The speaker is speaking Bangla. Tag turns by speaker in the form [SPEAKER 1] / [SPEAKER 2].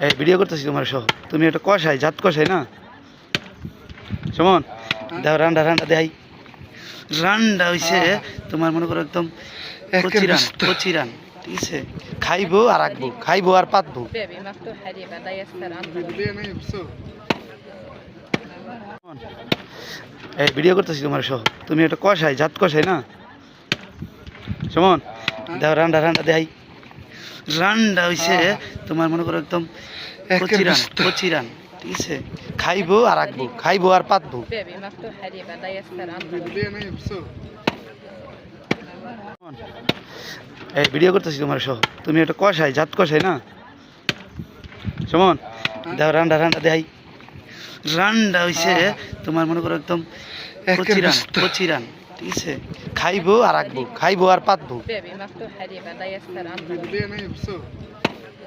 [SPEAKER 1] এই ভিডিও করতেছি তোমার সহ, তুমি একটা কষাই জাত কষাই না সুমন, দেখো রান্না রান্না দেখাই। রান্না হইছে তোমার মনে করো একদম কচি রান কচি রান, ঠিক আছে। খাইবো আর রাখবো, খাইবো আর পাতবো। এই ভিডিও করতেছি তোমার সহ, তুমি একটা কষাই জাত কষাই না সুমন, দেখো রান্না রান্না দেখাই। রান্না হইছে তোমার মনে করো একদম কচি রান কচি রান, ঠিক আছে। খাইবো আর রাখবো, খাইবো আর পাতবো। এই ভিডিও করতেছি তোমার সহ, তুমি একটা কষাই জাত কষাই না সুমন, দেখো রান্না রান্না দেখাই। রান্না হইছে তোমার মনে করো একদম কচি রান কচি রান, ঠিক আছে। খাইবো আর রাখবো, খাইবো আর পাতবো।